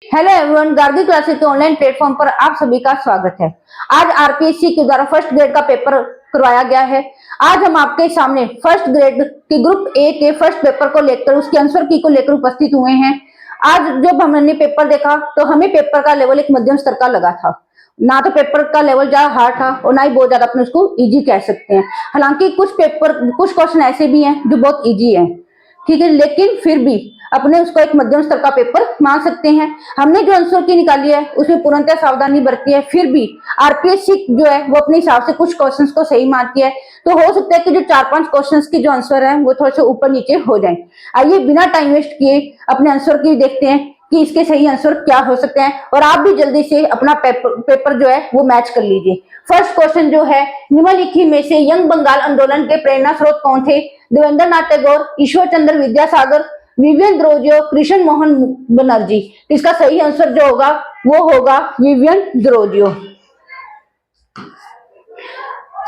Hello everyone, Gargi classes के online platform पर आप सभी का स्वागत है। आज आरपीएससी के द्वारा फर्स्ट ग्रेड का पेपर करवाया गया है। आज हम आपके सामने फर्स्ट ग्रेड के ग्रुप ए के फर्स्ट पेपर को लेकर उसके आंसर की को लेकर उपस्थित हुए हैं। आज जब हमने पेपर देखा तो हमें पेपर का लेवल एक मध्यम स्तर का लगा था। ना तो पेपर का लेवल ज्यादा हार्ड था और ना ही बहुत ज्यादा अपने उसको इजी कह सकते हैं। हालांकि कुछ क्वेश्चन ऐसे भी हैं जो बहुत इजी हैं, ठीक है, लेकिन फिर भी अपने उसको एक मध्यम स्तर का पेपर मान सकते हैं। हमने जो आंसर की निकाली है उसमें पूर्णतः सावधानी बरती है, फिर भी आरपीएससी जो है वो अपने हिसाब से कुछ क्वेश्चंस को सही मानती है। तो हो सकता है कि जो 4-5 क्वेश्चंस के जो आंसर है वो थोड़े से ऊपर नीचे हो जाए। आइए बिना टाइम वेस्ट किए अपने आंसर की देखते हैं कि इसके सही आंसर क्या हो सकते हैं, और आप भी जल्दी से अपना पेपर जो है वो मैच कर लीजिए। फर्स्ट क्वेश्चन जो है, निम्नलिखित में से यंग बंगाल आंदोलन के प्रेरणा स्रोत कौन थे? देवेंद्र नाथ टैगोर, ईश्वर चंद्र विद्यासागर, विवियन द्रोजियो, कृष्ण मोहन बनर्जी। इसका सही आंसर जो होगा वो होगा विवियन द्रोजियो।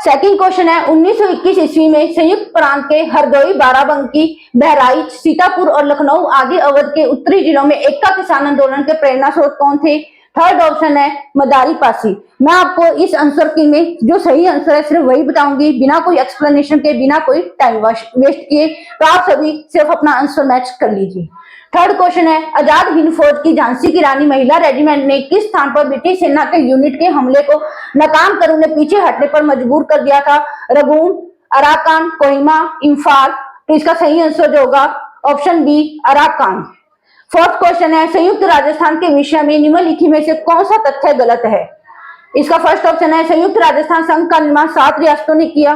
सेकंड क्वेश्चन है, 1921 ईस्वी में संयुक्त प्रांत के हरदोई, बाराबंकी, बहराइच, सीतापुर और लखनऊ आदि अवध के उत्तरी जिलों में एकता किसान आंदोलन के प्रेरणा स्रोत कौन थे? थर्ड ऑप्शन है मदारी पासी। मैं आपको इस आंसर की में जो सही आंसर है सिर्फ वही बताऊंगी, बिना कोई एक्सप्लेनेशन के, बिना कोई टाइम वेस्ट किए। तो आप सभी सिर्फ अपना आंसर मैच कर लीजिए। थर्ड क्वेश्चन है, आजाद हिंद फौज की झांसी की रानी महिला रेजिमेंट ने किस स्थान पर ब्रिटिश सेना के यूनिट के हमले को नाकाम कर उन्हें पीछे हटने पर मजबूर कर दिया था? रंगून, अराकान, कोहिमा, इम्फाल। तो इसका सही आंसर जो होगा option B Arakan. Fourth question है, संयुक्त राजस्थान के विषय में निम्नलिखित में से कौन सा तथ्य गलत है? इसका फर्स्ट ऑप्शन है संयुक्त राजस्थान संघ का निर्माण 7 रियासतों ने किया।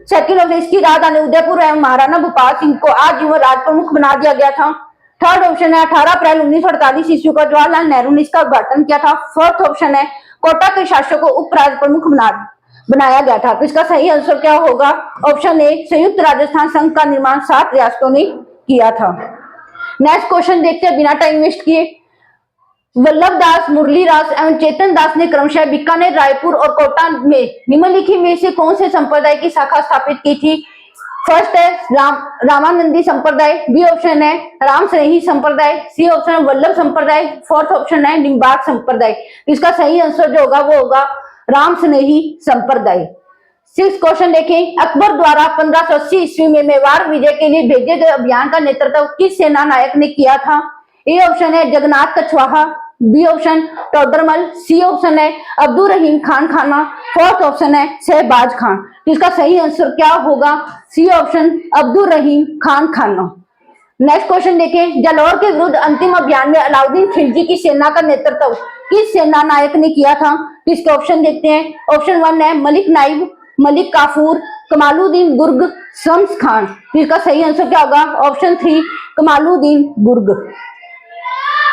सेकंड ऑप्शन, इसकी राजधानी उदयपुर एवं महाराणा भोपाल सिंह को आजीवन राज प्रमुख बना दिया गया था। थर्ड ऑप्शन है 18 अप्रैल 1948 ईस्वी को जवाहरलाल नेहरू ने इसका उद्घाटन किया था। फोर्थ ऑप्शन है कोटा के शासक को उप राज प्रमुख बनाया गया था। तो इसका सही आंसर क्या होगा? ऑप्शन ए, संयुक्त राजस्थान संघ का निर्माण 7 रियासतों ने किया था। नेक्स्ट क्वेश्चन देखते हैं बिना टाइम वेस्ट किए। वल्लभ दास, मुरली दास एवं चेतन दास ने क्रमशः बीकानेर, रायपुर और कोटा में निम्नलिखित में से कौन से संप्रदाय की शाखा स्थापित की थी? फर्स्ट है रामानंदी संप्रदाय, बी ऑप्शन है राम स्नेही संप्रदाय, सी ऑप्शन है वल्लभ संप्रदाय, फोर्थ ऑप्शन है निम्बार्क संप्रदाय। इसका सही आंसर जो होगा वो होगा राम स्नेही संप्रदाय। 6th क्वेश्चन देखें, अकबर द्वारा 1580 ईस्वी में मेवाड़ विजय के लिए भेजे गए अभियान का नेतृत्व किस सेना नायक ने किया था? ए ऑप्शन है Jagannath Kachhwaha, B option Todarmal, C option है अब्दुल रहीम खान खाना, फोर्थ ऑप्शन है शहबाज खान। तो इसका सही आंसर क्या होगा? सी ऑप्शन अब्दुल रहीम खान खाना। नेक्स्ट क्वेश्चन देखें, जालौर के विरुद्ध अंतिम अभियान में अलाउद्दीन खिलजी की सेना का नेतृत्व किस सेना नायक ने किया था? तो इसके ऑप्शन देखते हैं। ऑप्शन 1 है मलिक नाइब, मलिक काफूर, कमालुद्दीन गुर्ग, शम्स खान। तो इसका सही आंसर क्या होगा? ऑप्शन 3 कमालुद्दीन गुर्ग।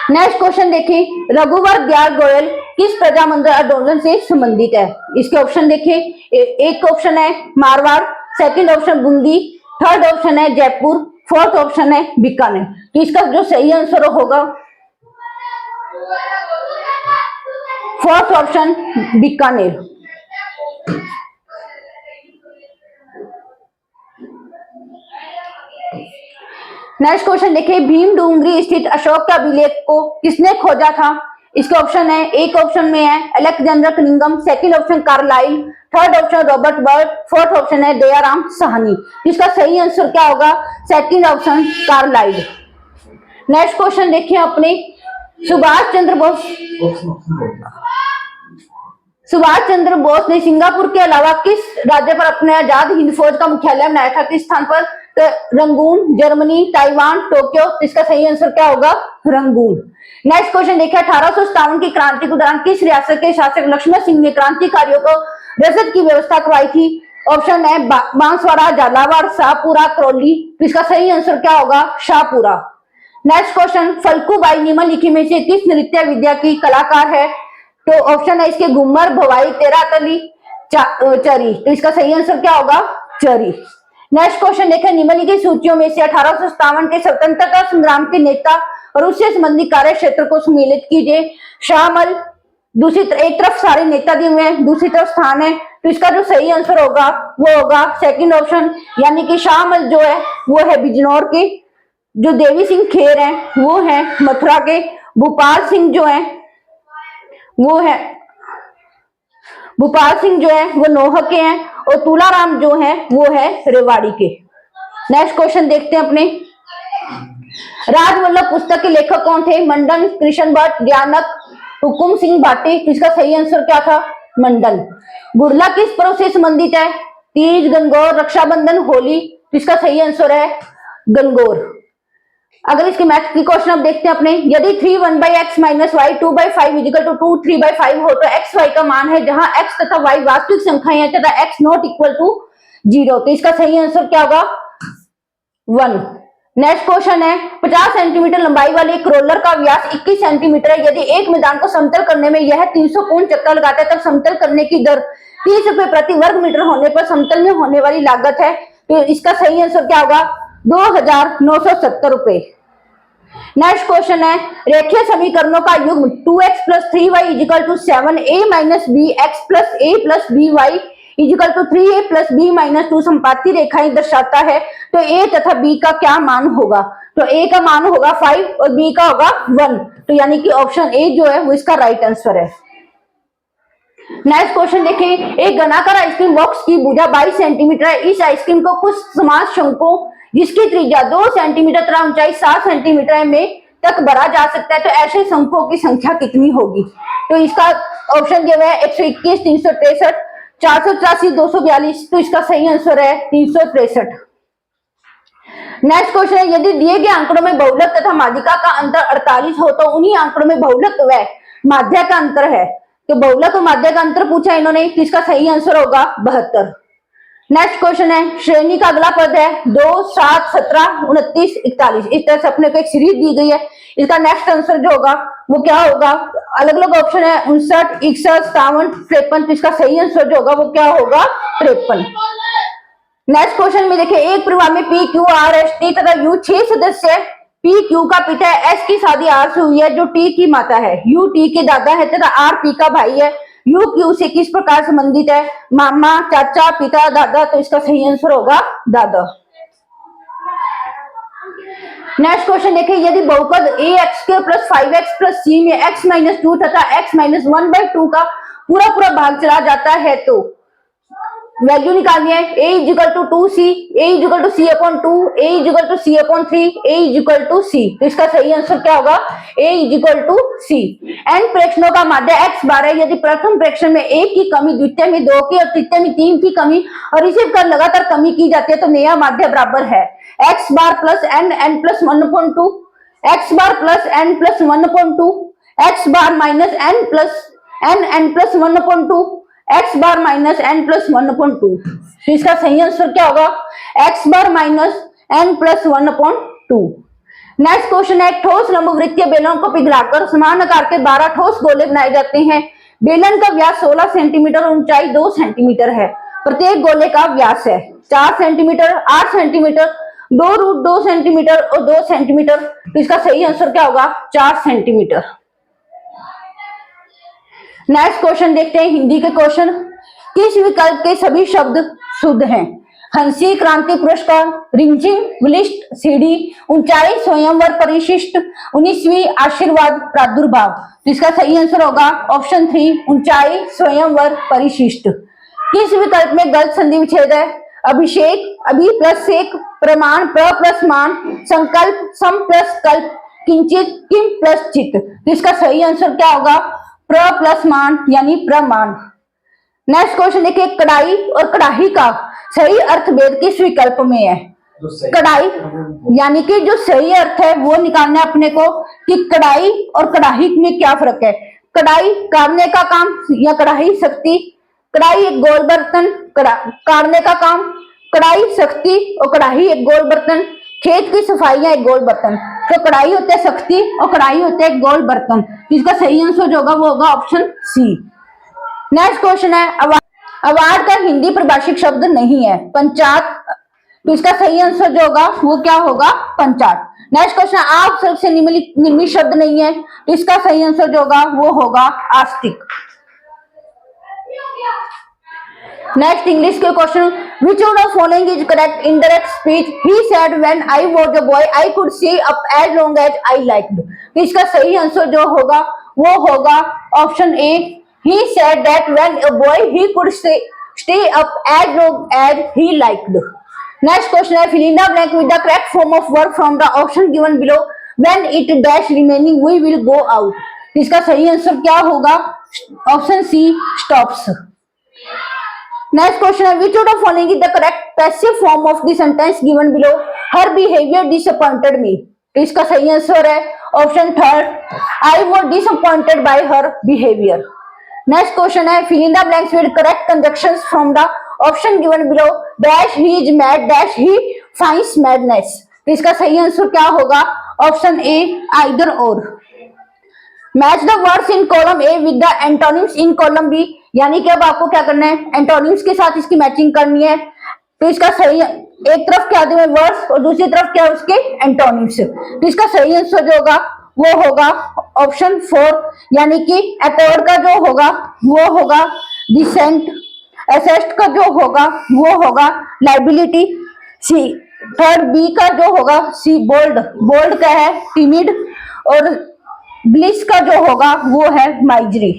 नेक्स्ट क्वेश्चन देखें, रघुवर दयाल गोयल किस प्रजातंत्र आंदोलन से संबंधित है? इसके ऑप्शन देखें। एक ऑप्शन है Marwar, second option Bundi, third option है जयपुर, फोर्थ ऑप्शन है बीकानेर। तो इसका जो सही आंसर होगा fourth option Bikaner. Next question देखिए, भीम डूंगरी स्थित अशोक का अभिलेख को किसने खोजा था? इसके ऑप्शन है, एक ऑप्शन में है Alexander Cunningham, second option Carlyle, third option Robert Bird, fourth option है दयाराम साहनी। इसका सही आंसर क्या होगा? Second option Carlyle. Next question देखिए अपने, सुभाष चंद्र बोस ने सिंगापुर के अलावा किस राज्य पर अपने आजाद हिंद फौज का मुख्यालय बनाया था? किस स्थान पर? Rangoon, Germany, Taiwan, Tokyo. इसका सही आंसर क्या होगा? रंगून। नेक्स्ट क्वेश्चन देखिए, 1857 की क्रांति के दौरान किस रियासत के शासक लक्ष्मण सिंह ने क्रांतिकारियों को रसद की व्यवस्था करवाई थी? ऑप्शन है बांसवाड़ा, झालावाड़, शाहपुरा, करौली। तो इसका सही आंसर क्या होगा? शाहपुरा। नेक्स्ट क्वेश्चन, फल्गुबाई निम्नलिखित में से किस नृत्य विद्या की कलाकार है? तो ऑप्शन है इसके घूमर, भवाई, तेरातली, चरी। तो इसका सही आंसर क्या होगा? चरी। नेक्स्ट क्वेश्चन देखें, निम्नलिखित सूचियों में से 1857 के स्वतंत्रता संग्राम के नेता और उससे संबंधित कार्य क्षेत्र को सम्मिलित कीजिए। शाहमल, दूसरी एक तरफ सारे नेता दिए हुए हैं, दूसरी तरफ स्थान है। तो इसका जो सही आंसर होगा वो होगा सेकंड ऑप्शन, यानी कि शाहमल जो है वो है बिजनौर के, जो देवी सिंह खेर हैं वो है मथुरा के, भोपाल सिंह जो है वो नोहक के हैं और तुलाराम जो है वो है रेवाड़ी के। नेक्स्ट क्वेश्चन देखते हैं अपने। राजवल्लभ पुस्तक के लेखक कौन थे? मंडन, कृष्ण भट्ट, ज्ञानक, हुकुम सिंह भाटी। इसका सही आंसर क्या था? मंडन। गुड़ला किस पर्व से संबंधित है? तीज, गणगौर, रक्षाबंधन, होली। तो इसका सही आंसर है गणगौर। अगर इसके मैथ की क्वेश्चन आप देखते हैं अपने। यदि 3 1/x - y 2/5 = 2 3/5 हो तो x y का मान है जहां x तथा y वास्तविक संख्याएं हैं तथा x ≠ = 0। तो इसका सही आंसर क्या होगा? 1। नेक्स्ट क्वेश्चन है 50 सेंटीमीटर लंबाई वाले एक रोलर का व्यास 21 सेंटीमीटर है। यदि एक मैदान को समतल करने में यह 300 पूर्ण चक्कर लगाता है तब समतल करने की दर 30 रुपए प्रति वर्ग मीटर होने पर समतल में होने वाली लागत है। तो इसका सही आंसर क्या होगा? 2970 रुपए। नेक्स्ट क्वेश्चन है रेखीय समीकरणों का युग्म 2x + 3y = 7, a - bx + a + by = 3a + b - 2 संपाती रेखाएं दर्शाता है। तो a तथा b का क्या मान होगा? तो a का मान होगा 5 और b का होगा 1। तो यानी कि ऑप्शन ए जो है वो इसका राइट आंसर है। नेक्स्ट क्वेश्चन देखें। एक घनाकार आइसक्रीम बॉक्स की भुजा 22 सेंटीमीटर है। इस आइसक्रीम को कुछ समान शंकों जिसकी त्रिज्या 2 सेंटीमीटर तथा ऊंचाई 7 सेंटीमीटर में तक भरा जा सकता है तो ऐसे शंकों की संख्या कितनी होगी? तो इसका ऑप्शन दिया हुआ है 121, 363, 484, 242। तो इसका सही आंसर है 363। नेक्स्ट क्वेश्चन है यदि दिए गए आंकड़ों में बहुलक तथा माध्यिका का अंतर 48 हो तो उन्हीं आंकड़ों में बहुलक व माध्य का अंतर है। तो बहुलक और माध्य का अंतर पूछा इन्होंने। इसका सही आंसर होगा 72। नेक्स्ट क्वेश्चन है श्रेणी का अगला पद है 2, 7, 17, 29, 41। इस तरह से अपने को एक सीरीज दी गई है। इसका नेक्स्ट आंसर जो होगा वो क्या होगा? अलग अलग ऑप्शन है 59, 61, 57, 53। तो इसका सही आंसर जो होगा वो क्या होगा? 53। नेक्स्ट क्वेश्चन में देखिए एक परिवार में P, Q, R, S, T तथा यू 6 सदस्य है। पी क्यू का पिता है, एस की शादी आर से हुई है जो टी की माता है, यू टी के दादा है तथा आर पी का भाई है। यू क्यू से किस प्रकार संबंधित है? मामा, चाचा, पिता, दादा। तो इसका सही आंसर होगा दादा। नेक्स्ट क्वेश्चन देखिए यदि बहुपद ax² + 5x + c में x - 2 तथा x - 1/2 का पूरा भाग चला जाता है तो वैल्यू निकालनी है। a = 2c, a = c/2, a = c/3, a = c। तो इसका सही आंसर क्या होगा? a = c। n प्रेक्षणों का माध्य x बार है। यदि प्रथम प्रेक्षण में 1 की कमी, द्वितीय में 2 की और तृतीय में 3 की कमी और इसी प्रकार लगातार कमी की जाती है तो नया माध्य बराबर है x बार + n n + 1/2, x बार + n + 1/2, x बार - n + n n + 1/2, x बार - n + 1/2। तो इसका सही आंसर क्या होगा? x बार - n + 1/2। नेक्स्ट क्वेश्चन है ठोस लंबवृत्तीय बेलन को पिघलाकर समान आकार के 12 ठोस गोले बनाए जाते हैं। बेलन का व्यास 16 सेंटीमीटर और ऊंचाई 2 सेंटीमीटर है। प्रत्येक गोले का व्यास है 4 सेंटीमीटर, 8 सेंटीमीटर, 2√2 सेंटीमीटर और 2 सेंटीमीटर। तो इसका सही आंसर क्या होगा? 4 सेंटीमीटर। नेक्स्ट क्वेश्चन देखते हैं हिंदी के क्वेश्चन। किस विकल्प के सभी शब्द शुद्ध हैं? हंसी, क्रांति पुरस्कार, रिमझिम, विशिष्ट, सीढ़ी, ऊंचाई, स्वयंवर, परिशिष्ट, 19वीं, आशीर्वाद, प्रादुर्भाव। तो इसका सही आंसर होगा ऑप्शन 3 ऊंचाई, स्वयंवर, परिशिष्ट। किस विकल्प में गलत संधि विच्छेद है? अभिषेक, अभि + सेक, प्रमाण, प्र + मान, संकल्प, सम + कल्प, किंचित, किम + चित। तो इसका सही आंसर क्या होगा? प्र + मान यानी प्रमाण। नेक्स्ट क्वेश्चन देखिए कढ़ाई और कढ़ाई का सही अर्थ भेद किस विकल्प में है? कढ़ाई यानी कि जो सही अर्थ है वो निकालना है अपने को कि कढ़ाई और कढ़ाई में क्या फर्क है। कढ़ाई काटने का काम या कढ़ाई शक्ति, कढ़ाई एक गोल बर्तन, काटने का काम, कढ़ाई शक्ति और कढ़ाई एक गोल बर्तन, खेत की सफाई या एक गोल बर्तन। तो कढ़ाई होते हैं शक्ति और कढ़ाई होते हैं एक गोल बर्तन। इसका सही आंसर जो होगा वो होगा ऑप्शन सी। नेक्स्ट क्वेश्चन है अवार्ड का हिंदी परिभाषित शब्द नहीं है पंचायत। तो इसका सही आंसर जो होगा वो क्या होगा? पंचायत। नेक्स्ट क्वेश्चन आप सबसे निर्मित शब्द नहीं है तो इसका सही आंसर जो होगा वो होगा आस्तिक। नेक्स्ट इंग्लिश के question Which one of following is correct? Indirect speech. He said when I was a boy I could stay up as long as I liked. तो इसका सही आंसर जो होगा वो होगा option A. He said that when a boy he could stay up as long as he liked. Next question है fill in the blank with the correct form of verb from the option given below. When it dash remaining we will go out. तो इसका सही answer क्या होगा? Option C stops. Next question है which of the following is the correct passive form of the sentence given below? Her behavior disappointed me. तो इसका सही answer है option third. I was disappointed by her behavior. Next question है fill in the blanks with correct conjunctions from the option given below. Dash he is mad dash he finds madness. तो इसका सही answer क्या होगा? Option A either or. Match the words in column A with the antonyms in column B. यानी कि अब आपको क्या करना है? एंटोनिम्स के साथ इसकी मैचिंग करनी है. तो इसका सही एक तरफ क्या दिए वर्ड्स और दूसरी तरफ क्या उसके एंटोनिम्स. तो इसका सही आंसर जो होगा वो होगा ऑप्शन 4. यानी कि अकॉर्ड का जो होगा वो होगा डिसेंट. असेस्ट का जो होगा वो होगा लाइबिलिटी. सी थर्ड बी का जो होगा सी बोल्ड. बोल्ड का है टिमिड और ब्लिस का जो होगा वो है माइजरी.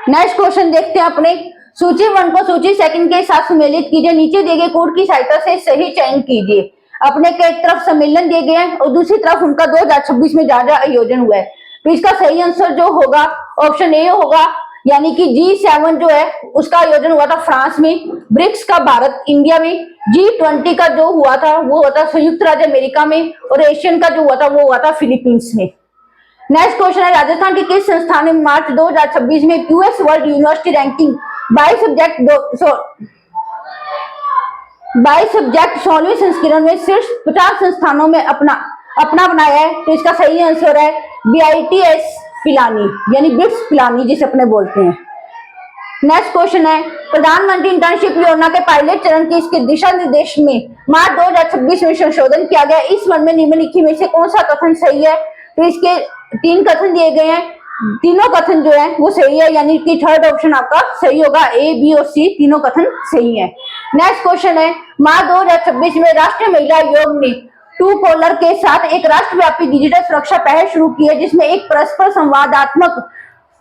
नेक्स्ट क्वेश्चन देखते हैं अपने. सूची 1 को सूची 2 के साथ सम्मिलित कीजिए. नीचे दिए गए कोड की सहायता से सही चयन कीजिए. अपने के एक तरफ सम्मेलन दिए गए हैं और दूसरी तरफ उनका 2026 में जहाँ आयोजन हुआ है. तो इसका सही आंसर जो होगा ऑप्शन ए होगा. यानी कि G7 जो है उसका आयोजन हुआ था फ्रांस में. ब्रिक्स का भारत इंडिया में. G20 का जो हुआ था वो हुआ था संयुक्त राज्य अमेरिका में. और एशियन का जो हुआ था वो हुआ था फिलीपींस में. नेक्स्ट क्वेश्चन है राजस्थान के किस संस्थान ने मार्च 2026 में QS world university ranking by subject 16वें संस्करण में शीर्ष 50 संस्थानों में अपना बनाया है. तो इसका सही आंसर है BITS पिलानी यानी बिट्स पिलानी जिसे अपने बोलते हैं. नेक्स्ट क्वेश्चन है प्रधानमंत्री इंटर्नशिप योजना के पायलट चरण के इसके दिशा निर्देश में मार्च 2026 में संशोधन किया गया. इस वर्ग में निम्नलिखित में से कौन सा कथन सही है? तो इसके 3 कथन दिए गए हैं. तीनों कथन जो है वो सही है. यानी कि थर्ड ऑप्शन आपका सही होगा. A, B और C तीनों कथन सही है. नेक्स्ट क्वेश्चन है मार्च 2026 में राष्ट्रीय महिला आयोग ने ट्रूकॉलर के साथ एक राष्ट्रव्यापी डिजिटल सुरक्षा पहल शुरू की है जिसमें एक परस्पर संवादात्मक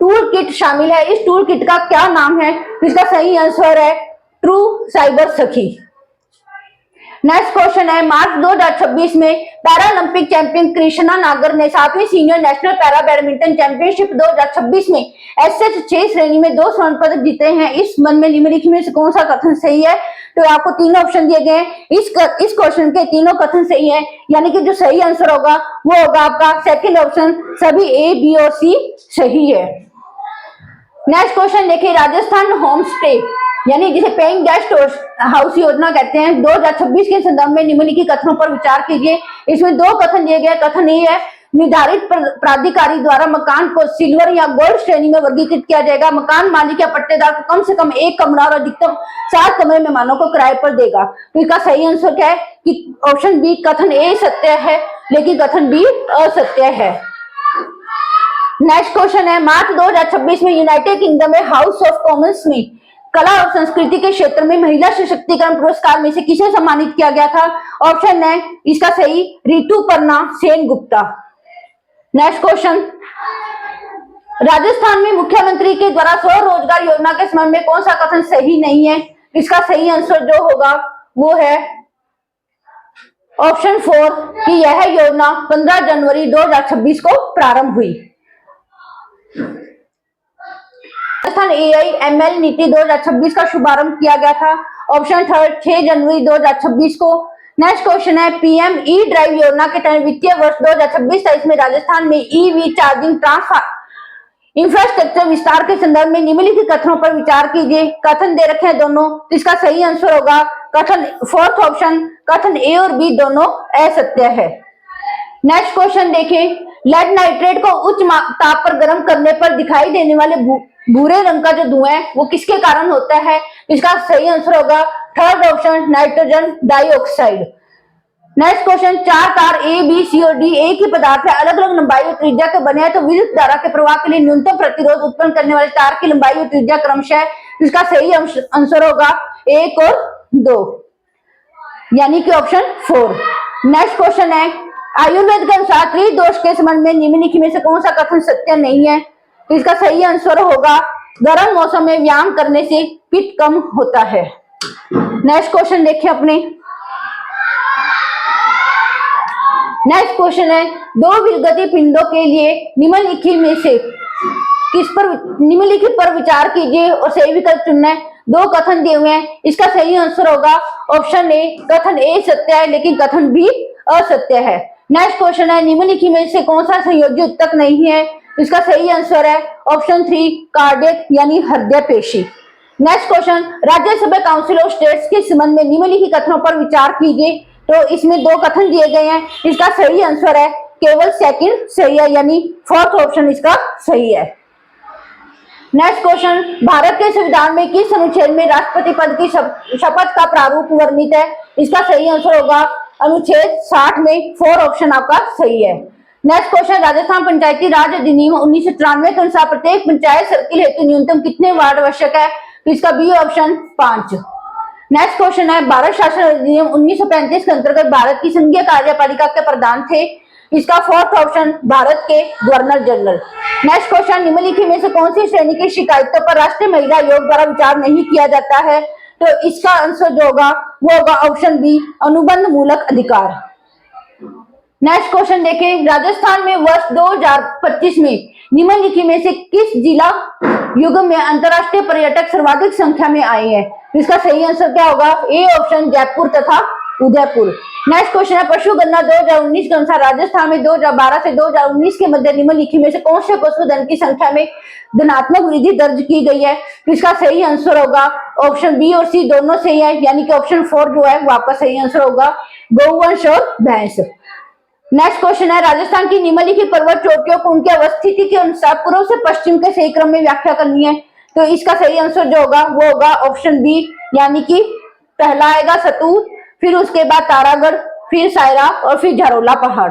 टूल किट शामिल है. इस टूल किट का क्या नाम है? इसका सही आंसर है true cyber Sakhi. Next question है मार्च 2026 में पैरालंपिक चैंपियन कृष्णा नागर ने 7वीं senior national para badminton championship 2026 में SS 6 श्रेणी में 2 स्वर्ण पदक जीते हैं. इस मन में निम्नलिखित में से कौन सा कथन सही है? तो आपको 3 ऑप्शन दिए गए हैं. इस क्वेश्चन के तीनों कथन सही है. यानी कि जो सही आंसर होगा वो होगा आपका सेकंड ऑप्शन. सभी A, B और C सही है. नेक्स्ट क्वेश्चन देखिए राजस्थान होम स्टे यानी जिसे पेइंग गेस्ट हाउस योजना कहते हैं 2026 के संदर्भ में निम्नलिखित कथनों पर विचार कीजिए. इसमें 2 कथन दिए गए. कथन ये है निर्धारित प्राधिकारी द्वारा मकान को सिल्वर या गोल्ड श्रेणी में वर्गीकृत किया जाएगा. मकान मालिक या पट्टेदार को कम से कम 1 कमरा और अधिकतम 7 कमरे मेहमानों को किराए पर देगा. तो इसका सही आंसर क्या है कि ऑप्शन बी कथन ए सत्य है लेकिन कथन बी असत्य है. नेक्स्ट क्वेश्चन है मार्च 2026 में यूनाइटेड किंगडम में हाउस ऑफ कॉमन्स में कला और संस्कृति के क्षेत्र में महिला सशक्तिकरण पुरस्कार में से किसे सम्मानित किया गया था? ऑप्शन है इसका सही ऋतुपर्णा सेन गुप्ता. नेक्स्ट क्वेश्चन राजस्थान में मुख्यमंत्री के द्वारा स्वरोजगार योजना के संबंध में कौन सा कथन सही नहीं है? इसका सही आंसर जो होगा वो है ऑप्शन 4 कि यह योजना 15 जनवरी 2026 को प्रारंभ हुई. राजस्थान AI/ML नीति 2026 का शुभारंभ किया गया था. ऑप्शन थर्ड 6 जनवरी 2026 को. नेक्स्ट क्वेश्चन है PM E-ड्राइव योजना के तहत वित्तीय वर्ष 2026-23 में राजस्थान में EV चार्जिंग ट्रांसफर इंफ्रास्ट्रक्चर विस्तार के संदर्भ में निम्नलिखित कथनों पर विचार कीजिए. कथन दे रखे हैं दोनों. तो इसका सही आंसर होगा कथन फोर्थ ऑप्शन. कथन A और B दोनों असत्य है. नेक्स्ट क्वेश्चन देखिए लेड नाइट्रेट को उच्च ताप पर गर्म करने पर दिखाई देने वाले भूरे रंग का जो धुआं है वो किसके कारण होता है? इसका सही आंसर होगा third option nitrogen dioxide. Next question 4 तार A, B, C और D एक ही पदार्थ है अलग अलग लंबाई और त्रिज्या के बने हैं तो विद्युत धारा के प्रवाह के लिए न्यूनतम प्रतिरोध उत्पन्न करने वाले तार की लंबाई और त्रिज्या क्रमशः इसका सही आंसर होगा 1 और 2, यानी कि ऑप्शन 4। नेक्स्ट क्वेश्चन है, आयुर्वेद के अनुसार त्रिदोष के संबंध में निम्नलिखित में से कौन सा कथन सत्य नहीं है? तो इसका सही आंसर होगा गर्म मौसम में व्यायाम करने से पित्त कम होता है। नेक्स्ट क्वेश्चन देखिए अपने। नेक्स्ट क्वेश्चन है, दो विगति पिंडों के लिए निम्नलिखित में से निम्नलिखित पर विचार कीजिए और सही विकल्प चुनना है। 2 कथन दिए हुए हैं, इसका सही आंसर होगा ऑप्शन ए। कथन ए सत्य है लेकिन कथन बी असत्य है। नेक्स्ट क्वेश्चन है, निम्नलिखित में से कौन सा संयोजी उत्तक नहीं है? इसका सही आंसर है ऑप्शन 3 कार्डियक यानी हृदय पेशी। Next question, Rajya Sabha council of states के संबंध में निम्नलिखित कथनों पर विचार कीजिए। तो इसमें 2 कथन दिए गए हैं, इसका सही आंसर है केवल सेकंड सही है, यानी 4th ऑप्शन इसका सही है। नेक्स्ट क्वेश्चन, भारत के संविधान में किस अनुच्छेद में राष्ट्रपति पद की शपथ का प्रारूप वर्णित है? इसका सही आंसर होगा अनुच्छेद 60 में 4 ऑप्शन आपका सही है। नेक्स्ट क्वेश्चन, राजस्थान पंचायती राज अधिनियम 1993 के अनुसार प्रत्येक पंचायत सर्किल हेतु न्यूनतम कितने वार्ड आवश्यक है? तो इसका बी ऑप्शन 5। नेक्स्ट क्वेश्चन है, भारत शासन अधिनियम 1935 के अंतर्गत भारत की संघीय कार्यपालिका के प्रधान थे? इसका 4th ऑप्शन भारत के गवर्नर जनरल। नेक्स्ट क्वेश्चन, निम्नलिखित में से कौन सी श्रेणी की शिकायतों पर राष्ट्रीय महिला आयोग द्वारा विचार नहीं किया जाता है? तो इसका आंसर जो होगा वो होगा ऑप्शन बी अनुबंध मूलक अधिकार। नेक्स्ट क्वेश्चन देखें, राजस्थान में वर्ष 2025 में निम्नलिखित में से किस जिला युग में अंतरराष्ट्रीय पर्यटक सर्वाधिक संख्या में आए हैं? इसका सही आंसर क्या होगा? ए ऑप्शन जयपुर तथा उदयपुर। नेक्स्ट क्वेश्चन है, पशु गणना 2019 के अनुसार राजस्थान में 2012 से 2019 के मध्य निम्नलिखित में से कौन से पशुधन की संख्या में धनात्मक वृद्धि दर्ज की गई है? तो इसका सही आंसर होगा ऑप्शन बी और सी दोनों सही है, यानी कि ऑप्शन 4 जो है वो आपका सही आंसर होगा गौवंश और भैंस। नेक्स्ट क्वेश्चन है, राजस्थान की निम्नलिखित पर्वत चोटियों को उनकी अवस्थिति के अनुसार पूर्व से पश्चिम के सही क्रम में व्याख्या करनी है। तो इसका सही आंसर जो होगा वो होगा ऑप्शन बी, यानी कि पहला आएगा सतूर, फिर उसके बाद तारागढ़, फिर सायरा और फिर झरोला पहाड़।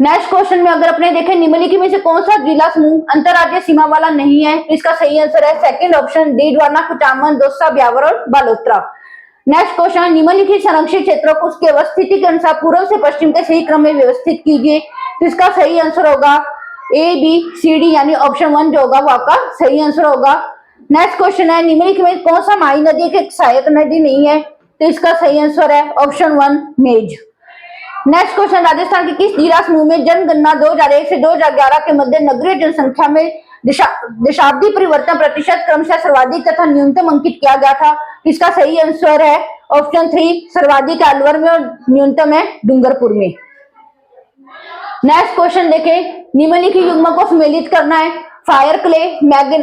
नेक्स्ट क्वेश्चन में अगर अपने देखें, निम्नलिखित में से कौन सा जिला समूह अंतरराज्यीय सीमा वाला नहीं है? इसका सही आंसर है 2nd ऑप्शन डीडवाना, कुचामन, दौसा, ब्यावर और बालोतरा। नेक्स्ट क्वेश्चन, निम्नलिखित संरक्षित क्षेत्रों को उसकी अवस्थिति के अनुसार पूर्व से पश्चिम के सही क्रम में व्यवस्थित कीजिए। तो इसका सही आंसर होगा ए बी सी डी, यानी ऑप्शन 1 जो होगा वो आपका सही आंसर होगा। नेक्स्ट क्वेश्चन है, निम्नलिखित में कौन सा माही नदी की सहायक नदी नहीं है? तो इसका सही आंसर है ऑप्शन 1 मेज। नेक्स्ट क्वेश्चन, राजस्थान के किस जिला समूह में जनगणना 2001 से 2011 के मध्य नगरीय जनसंख्या में दशाब्दी परिवर्तन प्रतिशत क्रमशः सर्वाधिक तथा न्यूनतम अंकित किया गया था? इसका सही आंसर है ऑप्शन 3 सर्वाधिक अलवर में और न्यूनतम है डूंगरपुर में। नेक्स्ट क्वेश्चन देखें, निम्नलिखित युग्म को सम्मिलित करना है। फायर क्ले मैग्न,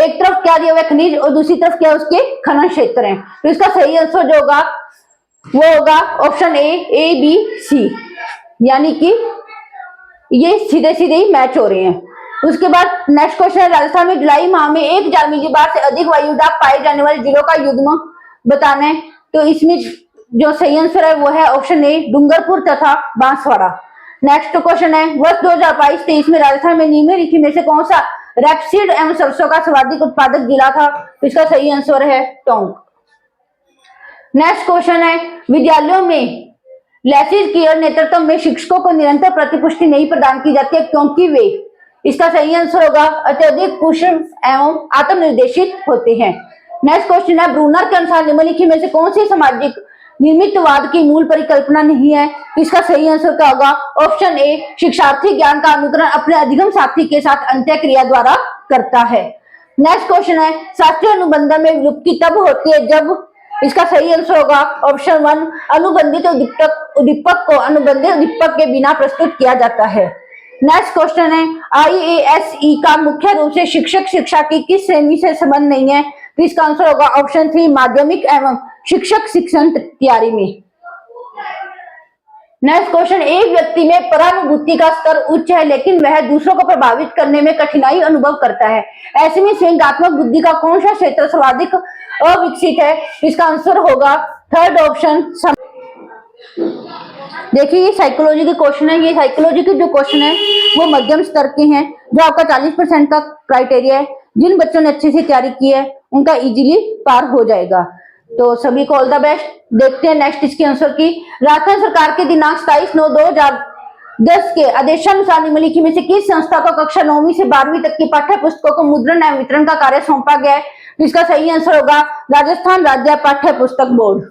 एक तरफ क्या दिया हुआ है खनिज और दूसरी तरफ क्या उसके खनन क्षेत्र हैं। तो इसका सही आंसर जो होगा वो होगा ऑप्शन ए बी सी, यानी कि ये सीधे सीधे ही मैच हो रहे हैं। उसके बाद नेक्स्ट क्वेश्चन है, राजस्थान में जुलाई माह में 1000 मिलीबार से अधिक वायुदाब पाए जाने वाले जिलों का युग्म बताना है। तो इसमें जो सही आंसर है वो है ऑप्शन ए डूंगरपुर तथा बांसवाड़ा। नेक्स्ट क्वेश्चन है, वर्ष 2022-23 में राजस्थान में निम्नलिखित में से कौन सा रेपसीड एवं सरसों का सर्वाधिक उत्पादक जिला था? तो इसका सही आंसर है टोंक। नेक्स्ट क्वेश्चन है, विद्यालयों में लेसिस कीयर नेतृत्व में शिक्षकों को निरंतर प्रतिपुष्टि नहीं प्रदान की जाती है क्योंकि वे, इसका सही आंसर होगा अत्यधिक कुशल एवं आत्मनिर्देशित होते हैं। नेक्स्ट क्वेश्चन है, ब्रूनर के अनुसार निम्नलिखित में से कौन सी सामाजिक निर्मितवाद की मूल परिकल्पना नहीं है? इसका सही आंसर क्या होगा? ऑप्शन ए शिक्षार्थी ज्ञान का अनुकरण अपने अधिगम साथी के साथ अंत्य क्रिया द्वारा करता है। नेक्स्ट क्वेश्चन है, शास्त्रीय अनुबंधन में विलुप्ति तब होती है जब, इसका सही आंसर होगा ऑप्शन 1 अनुबंधित उद्दीपक को अनुबंधित उद्दीपक के बिना प्रस्तुत किया जाता है। नेक्स्ट क्वेश्चन है, IASE का मुख्य रूप से शिक्षक शिक्षा की किस श्रेणी से संबंध नहीं है? तो इसका आंसर होगा ऑप्शन 3 माध्यमिक एवं शिक्षक शिक्षण तैयारी में। नेक्स्ट क्वेश्चन, एक व्यक्ति में परानुभूति का स्तर उच्च है लेकिन वह दूसरों को प्रभावित करने में कठिनाई अनुभव करता है। ऐसे में व्यंग्यात्मक बुद्धि का कौन सा क्षेत्र सर्वाधिक अविकसित है? इसका आंसर होगा 3rd ऑप्शन। देखिए ये साइकोलॉजी के क्वेश्चन है। ये साइकोलॉजी के जो क्वेश्चन है वो मध्यम स्तर के हैं, जो आपका 40% का क्राइटेरिया है। जिन बच्चों ने अच्छे से तैयारी की है उनका इजीली पार हो जाएगा। तो सभी को ऑल द बेस्ट। देखते हैं नेक्स्ट इसके आंसर की। राजस्थान सरकार के दिनांक 27/9/2010 के आदेशानुसार निम्नलिखित में से किस संस्था को कक्षा 9वीं से 12वीं तक की पाठ्य पुस्तकों को मुद्रण एवं वितरण का कार्य सौंपा गया है? तो इसका सही आंसर होगा राजस्थान राज्य पाठ्य पुस्तक बोर्ड।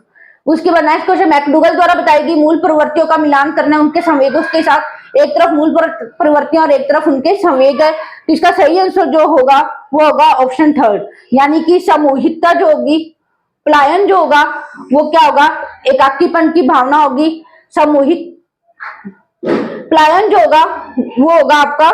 उसके बाद नेक्स्ट क्वेश्चन, मैकडूगल द्वारा बताई गई मूल प्रवृत्तियों का मिलान करना उनके संवेगों के साथ। एक तरफ मूल प्रवृत्तियां और एक तरफ उनके संवेग है। तो इसका सही आंसर जो होगा वो होगा ऑप्शन थर्ड, यानी कि सामूहिकता जो होगी, पलायन जो होगा वो क्या होगा, एकाकीपन की भावना होगी। सामूहिक पलायन जो होगा वो होगा आपका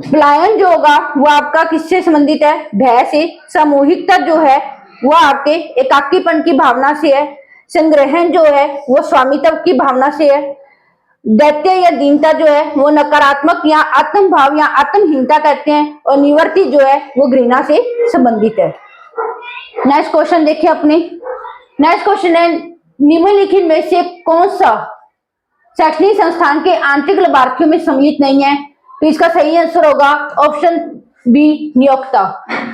पलायन जो होगा वो आपका किससे संबंधित है? भय से। सामूहिकता जो है वो आपके एकाकीपन की भावना से है। संग्रहण जो है वो स्वामित्व की भावना से है। दैत्य या दीनता जो है वो नकारात्मक या आत्म भाव या आत्महीनता कहते हैं। और निवृत्ति जो है वो घृणा से संबंधित है। नेक्स्ट क्वेश्चन देखिए अपने। नेक्स्ट क्वेश्चन है, निम्नलिखित में से कौन सा शैक्षणिक संस्थान के आंतरिक लाभार्थियों में सम्मिलित नहीं है? तो इसका सही आंसर होगा ऑप्शन बी, नियोक्ता।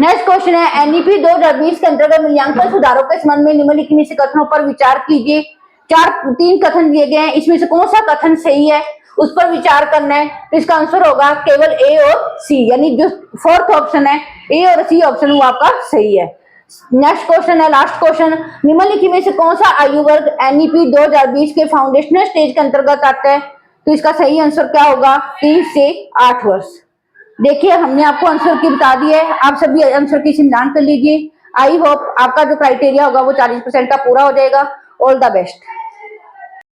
नेक्स्ट क्वेश्चन है, एनईपी 2020 के अंतर्गत मूल्यांकन सुधारों के संबंध में निम्नलिखित में से कथनों पर विचार कीजिए। तीन कथन दिए गए हैं, इसमें से कौन सा कथन सही है उस पर विचार करना है। तो इसका आंसर होगा केवल ए और सी, यानी जो फोर्थ ऑप्शन है ए और सी ऑप्शन वो आपका सही है। नेक्स्ट क्वेश्चन है, लास्ट क्वेश्चन, निम्नलिखित में से कौन सा आयु वर्ग एनईपी 2020 के फाउंडेशनल स्टेज के अंतर्गत आता है? तो इसका सही आंसर क्या होगा? 3 से 8 वर्ष। देखिए हमने आपको आंसर की बता दी है, आप सभी आंसर की मिलान कर लीजिए। आई होप आपका जो क्राइटेरिया होगा वो 40% का पूरा हो जाएगा। All the best.